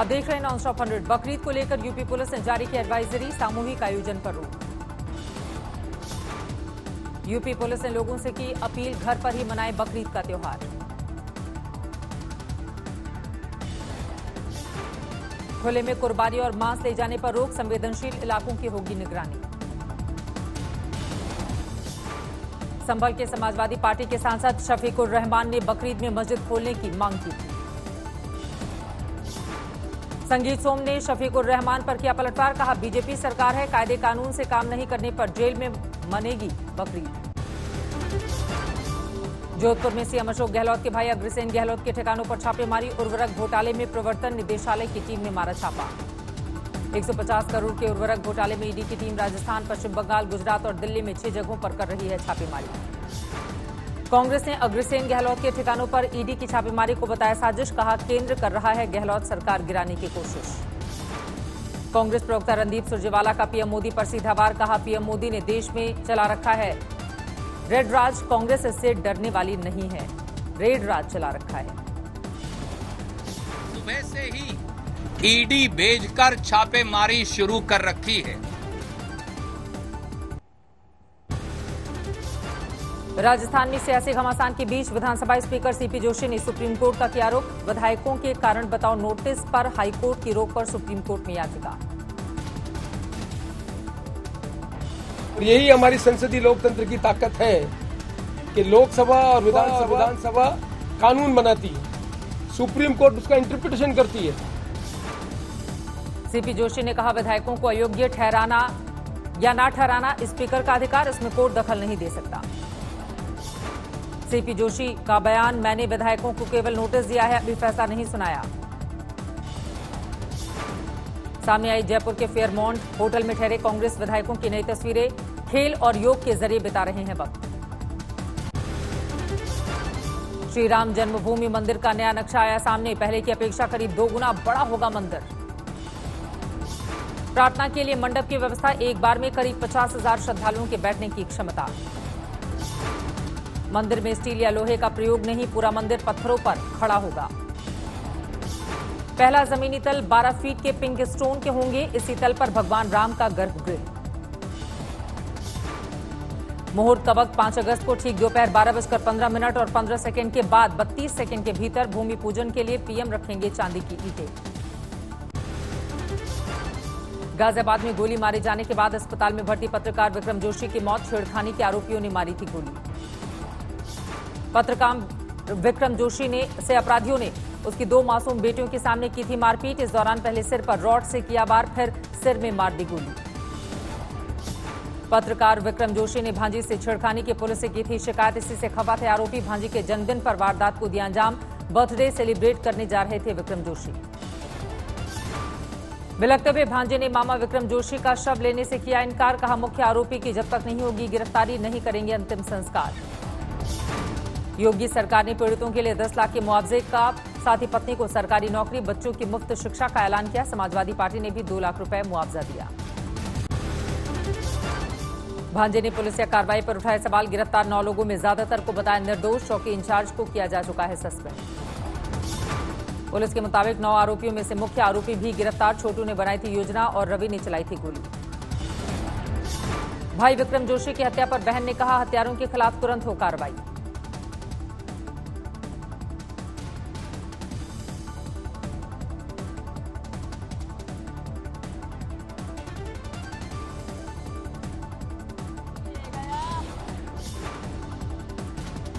अब देख रहे हैं नॉनस्टॉप 100। बकरीद को लेकर यूपी पुलिस ने जारी की एडवाइजरी, सामूहिक आयोजन पर रोक। यूपी पुलिस ने लोगों से की अपील, घर पर ही मनाएं बकरीद का त्योहार। खुले में कुर्बानी और मांस ले जाने पर रोक, संवेदनशील इलाकों की होगी निगरानी। संभल के समाजवादी पार्टी के सांसद शफीकुर रहमान ने बकरीद में मस्जिद खोलने की मांग की थी। संगीत सोम ने शफीकुर रहमान पर किया पलटवार, कहा बीजेपी सरकार है, कायदे कानून से काम नहीं करने पर जेल में मनेगी बकरीद। जोधपुर में सीएम अशोक गहलोत के भाई अग्रसेन गहलोत के ठिकानों पर छापेमारी, उर्वरक घोटाले में प्रवर्तन निदेशालय की टीम ने मारा छापा। 150 करोड़ के उर्वरक घोटाले में ईडी की टीम राजस्थान, पश्चिम बंगाल, गुजरात और दिल्ली में 6 जगहों पर कर रही है छापेमारी। कांग्रेस ने अग्रसेन गहलोत के ठिकानों पर ईडी की छापेमारी को बताया साजिश, कहा केंद्र कर रहा है गहलोत सरकार गिराने की कोशिश। कांग्रेस प्रवक्ता रणदीप सुरजेवाला का पीएम मोदी पर सीधा वार, कहा पीएम मोदी ने देश में चला रखा है रेड राज, कांग्रेस इससे डरने वाली नहीं है, रेड राज चला रखा है। सुबह से ही ईडी भेजकर छापेमारी शुरू कर रखी है। राजस्थान में सियासी घमासान के बीच विधानसभा स्पीकर सीपी जोशी ने सुप्रीम कोर्ट का किया आरोप, विधायकों के कारण बताओ नोटिस पर हाईकोर्ट की रोक पर सुप्रीम कोर्ट में याचिका। यही हमारी संसदीय लोकतंत्र की ताकत है कि लोकसभा और विधानसभा कानून बनाती है, सुप्रीम कोर्ट उसका इंटरप्रिटेशन करती है। सीपी जोशी ने कहा विधायकों को अयोग्य ठहराना या ना ठहराना स्पीकर का अधिकार, इसमें कोर्ट दखल नहीं दे सकता। सीपी जोशी का बयान, मैंने विधायकों को केवल नोटिस दिया है, अभी फैसला नहीं सुनाया। सामने आई जयपुर के फेयरमाउंट होटल में ठहरे कांग्रेस विधायकों की नई तस्वीरें, खेल और योग के जरिए बिता रहे हैं वक्त। श्री राम जन्मभूमि मंदिर का नया नक्शा आया सामने, पहले की अपेक्षा करीब 2 गुना बड़ा होगा मंदिर। प्रार्थना के लिए मंडप की व्यवस्था, एक बार में करीब 50,000 श्रद्धालुओं के बैठने की क्षमता। मंदिर में स्टील या लोहे का प्रयोग नहीं, पूरा मंदिर पत्थरों पर खड़ा होगा। पहला जमीनी तल 12 फीट के पिंक स्टोन के होंगे, इसी तल पर भगवान राम का गर्भगृह। मुहूर्त का वक्त 5 अगस्त को ठीक दोपहर 12:15 और 15 सेकंड के बाद 32 सेकंड के भीतर भूमि पूजन के लिए पीएम रखेंगे चांदी की ईंटें। गाजियाबाद में गोली मारे जाने के बाद अस्पताल में भर्ती पत्रकार विक्रम जोशी की मौत, छेड़खानी के आरोपियों ने मारी थी गोली। पत्रकार विक्रम जोशी से अपराधियों ने उसकी 2 मासूम बेटियों के सामने की थी मारपीट, इस दौरान पहले सिर पर रॉड से किया वार, फिर सिर में मार दी गोली। पत्रकार विक्रम जोशी ने भांजी से छेड़खानी की पुलिस से की थी शिकायत, इसी से खफा थे आरोपी। भांजी के जन्मदिन पर वारदात को दिया अंजाम, बर्थडे सेलिब्रेट करने जा रहे थे विक्रम जोशी। बिलखते हुए भांजे ने मामा विक्रम जोशी का शव लेने से किया इनकार, कहा मुख्य आरोपी की जब तक नहीं होगी गिरफ्तारी नहीं करेंगे अंतिम संस्कार। योगी सरकार ने पीड़ितों के लिए 10 लाख के मुआवजे का, साथ ही पत्नी को सरकारी नौकरी, बच्चों की मुफ्त शिक्षा का ऐलान किया। समाजवादी पार्टी ने भी 2 लाख रुपए मुआवजा दिया। भांजे ने पुलिस या कार्रवाई पर उठाए सवाल, गिरफ्तार 9 लोगों में ज्यादातर को बताया निर्दोष, चौकी इंचार्ज को किया जा चुका है सस्पेंड। पुलिस के मुताबिक 9 आरोपियों में से मुख्य आरोपी भी गिरफ्तार, छोटू ने बनाई थी योजना और रवि ने चलाई थी गोली। भाई विक्रम जोशी की हत्या पर बहन ने कहा हत्यारों के खिलाफ तुरंत हो कार्रवाई।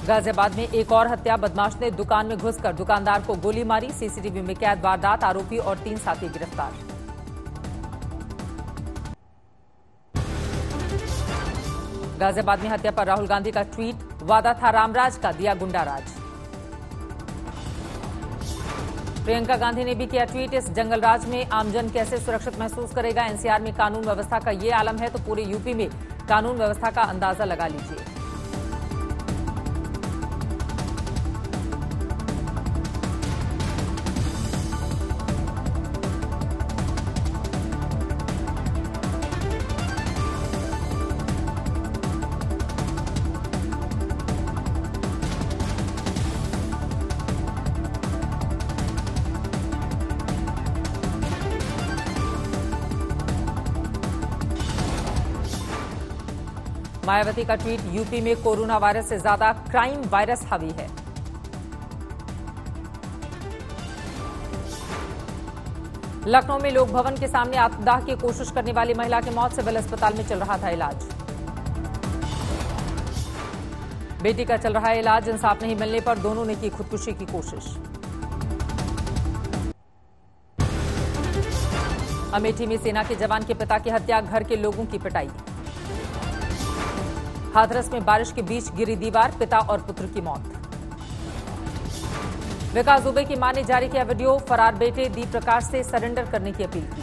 गाजियाबाद में एक और हत्या, बदमाश ने दुकान में घुसकर दुकानदार को गोली मारी, सीसीटीवी में कैद वारदात, आरोपी और 3 साथी गिरफ्तार। गाजियाबाद में हत्या पर राहुल गांधी का ट्वीट, वादा था रामराज का, दिया गुंडाराज। प्रियंका गांधी ने भी किया ट्वीट, इस जंगलराज में आमजन कैसे सुरक्षित महसूस करेगा, एनसीआर में कानून व्यवस्था का ये आलम है तो पूरे यूपी में कानून व्यवस्था का अंदाजा लगा लीजिए। मायावती का ट्वीट, यूपी में कोरोना वायरस से ज्यादा क्राइम वायरस हावी है। लखनऊ में लोक भवन के सामने आत्मदाह की कोशिश करने वाली महिला की मौत, सिविल अस्पताल में चल रहा था इलाज। बेटी का चल रहा है इलाज, इंसाफ नहीं मिलने पर दोनों ने की खुदकुशी की कोशिश। अमेठी में सेना के जवान के पिता की हत्या, घर के लोगों की पिटाई। हाथरस में बारिश के बीच गिरी दीवार, पिता और पुत्र की मौत। विकास दुबे की मां ने जारी किया वीडियो, फरार बेटे दीप प्रकाश से सरेंडर करने की अपील की।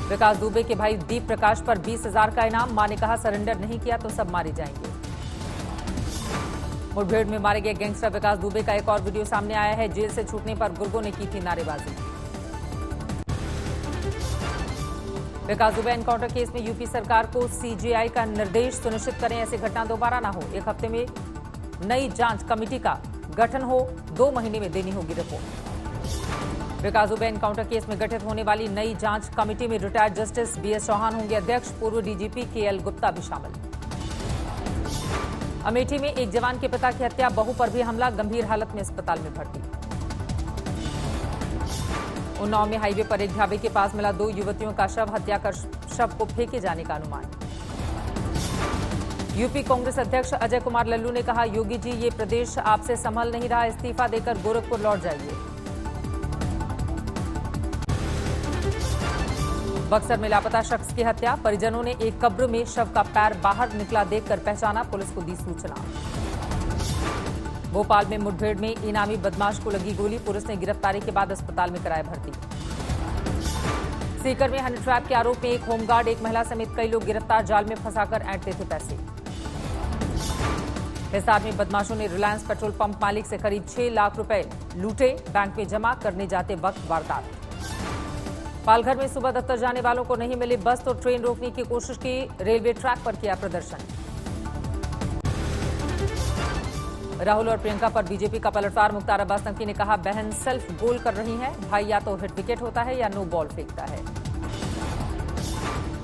विकास दुबे के भाई दीप प्रकाश पर 20,000 का इनाम, मां ने कहा सरेंडर नहीं किया तो सब मारे जाएंगे। मुठभेड़ में मारे गए गैंगस्टर विकास दुबे का एक और वीडियो सामने आया है। जेल से छूटने पर गुर्गों ने की थी नारेबाजी। विकास दुबे एनकाउंटर केस में यूपी सरकार को सीजीआई का निर्देश, सुनिश्चित करें ऐसी घटना दोबारा न हो। 1 हफ्ते में नई जांच कमेटी का गठन हो, 2 महीने में देनी होगी रिपोर्ट। विकास दुबे एनकाउंटर केस में गठित होने वाली नई जांच कमेटी में रिटायर्ड जस्टिस बीएस चौहान होंगे अध्यक्ष, पूर्व डीजीपी केएल गुप्ता भी शामिल। अमेठी में एक जवान के पिता की हत्या, बहू पर भी हमला, गंभीर हालत में अस्पताल में भर्ती। उन्नाव में हाईवे पर एक ढाबे के पास मिला 2 युवतियों का शव, हत्या कर शव को फेंके जाने का अनुमान। यूपी कांग्रेस अध्यक्ष अजय कुमार लल्लू ने कहा, योगी जी ये प्रदेश आपसे संभल नहीं रहा, इस्तीफा देकर गोरखपुर लौट जाइए। बक्सर में लापता शख्स की हत्या, परिजनों ने एक कब्र में शव का पैर बाहर निकला देखकर पहचाना, पुलिस को दी सूचना। भोपाल में मुठभेड़ में इनामी बदमाश को लगी गोली, पुलिस ने गिरफ्तारी के बाद अस्पताल में कराया भर्ती। सीकर में हनी ट्रैप के आरोप में एक होमगार्ड, एक महिला समेत कई लोग गिरफ्तार, जाल में फंसाकर ऐंठते थे पैसे। हिसार में बदमाशों ने रिलायंस पेट्रोल पंप मालिक से करीब 6 लाख रुपए लूटे, बैंक में जमा करने जाते वक्त वारदात। पालघर में सुबह दफ्तर जाने वालों को नहीं मिली बस तो ट्रेन रोकने की कोशिश की, रेलवे ट्रैक पर किया प्रदर्शन। राहुल और प्रियंका पर बीजेपी का पलटवार, मुख्तार अब्बास नकवी ने कहा बहन सेल्फ गोल कर रही हैं, भाई या तो हिट विकेट होता है या नो बॉल फेंकता है।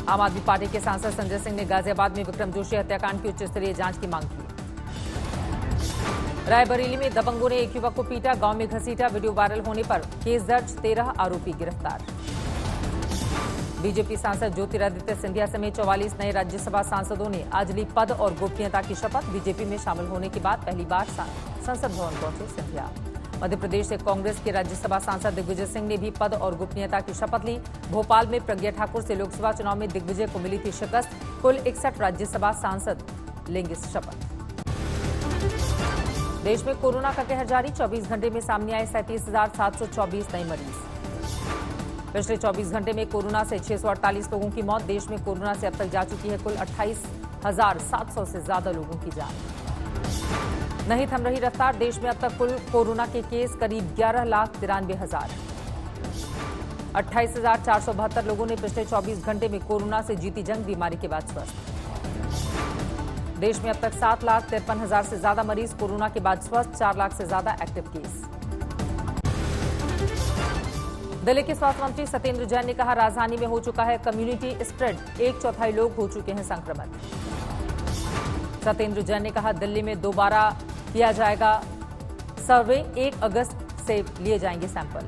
आम आदमी पार्टी के सांसद संजय सिंह ने गाजियाबाद में विक्रम जोशी हत्याकांड की उच्च स्तरीय जांच की मांग की। रायबरेली में दबंगों ने एक युवक को पीटा, गांव में घसीटा, वीडियो वायरल होने पर केस दर्ज, 13 आरोपी गिरफ्तार। बीजेपी सांसद ज्योतिरादित्य सिंधिया समेत 44 नए राज्यसभा सांसदों ने आज ली पद और गोपनीयता की शपथ। बीजेपी में शामिल होने के बाद पहली बार संसद भवन पहुंचे सिंधिया। मध्य प्रदेश से कांग्रेस के राज्यसभा सांसद दिग्विजय सिंह ने भी पद और गोपनीयता की शपथ ली। भोपाल में प्रज्ञा ठाकुर से लोकसभा चुनाव में दिग्विजय को मिली थी शिकस्त। कुल 61 राज्यसभा सांसद लेंगे शपथ। देश में कोरोना का कहर जारी, 24 घंटे में सामने आए 37,724 नए मरीज। पिछले 24 घंटे में कोरोना से 648 लोगों की मौत। देश में कोरोना से अब तक जा चुकी है कुल 28,700 से ज्यादा लोगों की जान। नहीं थम रही रफ्तार, देश में अब तक कुल कोरोना के केस करीब 11,93,000। 28,472 लोगों ने पिछले 24 घंटे में कोरोना से जीती जंग, बीमारी के बाद स्वस्थ। देश में अब तक 7,53,000 से ज्यादा मरीज कोरोना के बाद स्वस्थ, 4 लाख से ज्यादा एक्टिव केस। दिल्ली के स्वास्थ्य मंत्री सत्येंद्र जैन ने कहा राजधानी में हो चुका है कम्युनिटी स्प्रेड, 1/4 लोग हो चुके हैं संक्रमित। सत्येंद्र जैन ने कहा दिल्ली में दोबारा किया जाएगा सर्वे, 1 अगस्त से लिए जाएंगे सैंपल।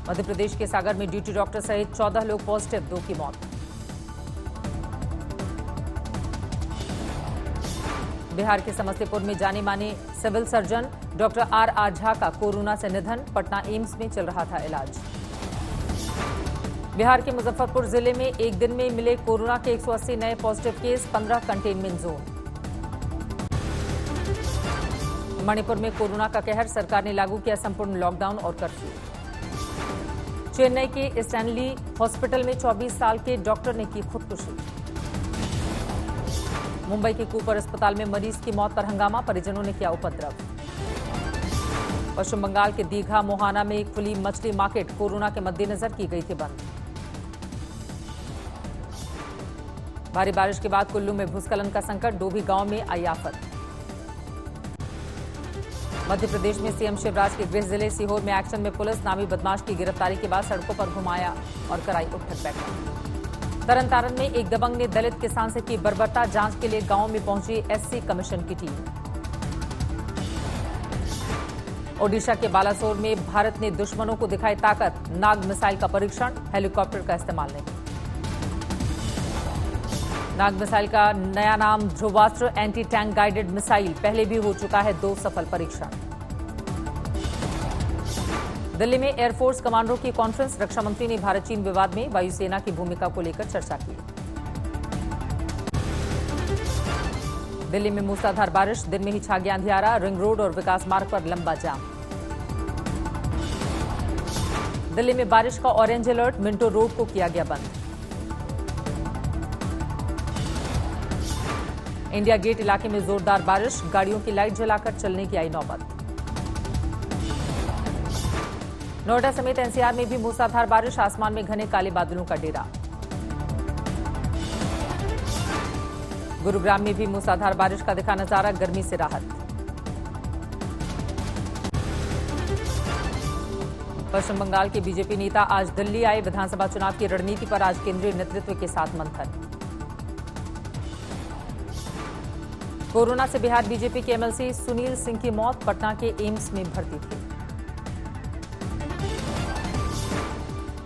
मध्य प्रदेश के सागर में ड्यूटी डॉक्टर सहित 14 लोग पॉजिटिव, 2 की मौत। बिहार के समस्तीपुर में जाने माने civil surgeon doctor R Jha का कोरोना से निधन, पटना एम्स में चल रहा था इलाज। बिहार के मुजफ्फरपुर जिले में एक दिन में मिले कोरोना के 180 नए positive case, 15 containment zone. Manipur में कोरोना का कहर, सरकार ने लागू किया संपूर्ण लॉकडाउन और कर्फ्यू। चेन्नई के स्टैनली हॉस्पिटल में 24 साल के डॉक्टर ने की खुदकुशी। मुंबई के कूपर अस्पताल में मरीज की मौत पर हंगामा, परिजनों ने किया उपद्रव। पश्चिम बंगाल के दीघा मोहाना में एक खुली मछली मार्केट कोरोना के मद्देनजर की गई थी बंद। भारी बारिश के बाद कुल्लू में भूस्खलन का संकट, डोभी गांव में आई आफत। मध्य प्रदेश में सीएम शिवराज के गृह जिले सीहोर में एक्शन में पुलिस। नामी बदमाश की गिरफ्तारी के बाद सड़कों पर घुमाया और कराई उठक बैठक। तरनतारन में एक दबंग ने दलित किसान से की बर्बरता। जांच के लिए गांव में पहुंची एससी कमीशन की टीम। ओडिशा के बालासोर में भारत ने दुश्मनों को दिखाई ताकत। नाग मिसाइल का परीक्षण, हेलीकॉप्टर का इस्तेमाल नहीं। नाग मिसाइल का नया नाम Dhruvastra anti tank guided missile. पहले भी हो चुका है 2 सफल परीक्षण। दिल्ली में एयरफोर्स कमांडरों की कॉन्फ्रेंस। रक्षा मंत्री ने भारत चीन विवाद में वायुसेना की भूमिका को लेकर चर्चा की। दिल्ली में मूसलाधार बारिश, दिन में ही छा गया अंधियारा। रिंग रोड और विकास मार्ग पर लंबा जाम। दिल्ली में बारिश का ऑरेंज अलर्ट, मिंटो रोड को किया गया बंद। इंडिया गेट इलाके में जोरदार बारिश, गाड़ियों की लाइट जलाकर चलने की आई नौबत। नोएडा समेत एनसीआर में भी मूसलाधार बारिश, आसमान में घने काले बादलों का डेरा। गुरुग्राम में भी मूसलाधार बारिश का दिखा नजारा, गर्मी से राहत। पश्चिम बंगाल के बीजेपी नेता आज दिल्ली आए। विधानसभा चुनाव की रणनीति पर आज केंद्रीय नेतृत्व के साथ मंथन। कोरोना से बिहार बीजेपी के एमएलसी सुनील सिंह की मौत, पटना के एम्स में भर्ती थे।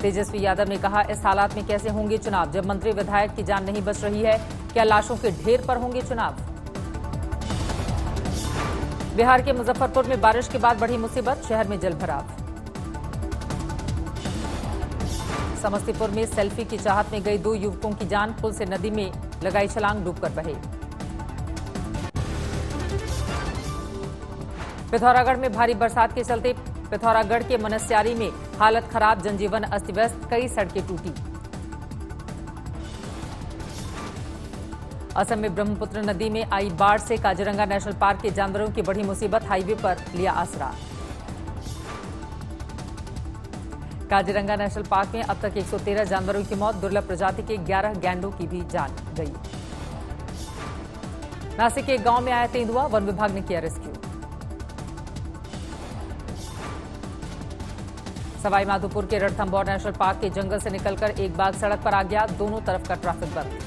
तेजस्वी यादव ने कहा, इस हालात में कैसे होंगे चुनाव जब मंत्री विधायक की जान नहीं बच रही है। क्या लाशों के ढेर पर होंगे चुनाव। बिहार के मुजफ्फरपुर में बारिश के बाद बढ़ी मुसीबत, शहर में जलभराव। समस्तीपुर में सेल्फी की चाहत में गई 2 युवकों की जान, पुल से नदी में लगाई छलांग, डूबकर बहे। पिथौरागढ़ में भारी बरसात के चलते पिथौरागढ़ के मनस्यारी में हालत खराब, जनजीवन अस्त व्यस्त, कई सड़कें टूटी। असम में ब्रह्मपुत्र नदी में आई बाढ़ से काजीरंगा नेशनल पार्क के जानवरों की बढ़ी मुसीबत, हाईवे पर लिया आसरा। काजीरंगा नेशनल पार्क में अब तक 113 जानवरों की मौत, दुर्लभ प्रजाति के 11 गैंडों की भी जान गई। नासिक के एक गांव में आया तेंदुआ, वन विभाग ने किया रेस्क्यू। सवाईमाधोपुर के रणथंभौर नेशनल पार्क के जंगल से निकलकर एक बाघ सड़क पर आ गया, दोनों तरफ का ट्रैफिक बंद।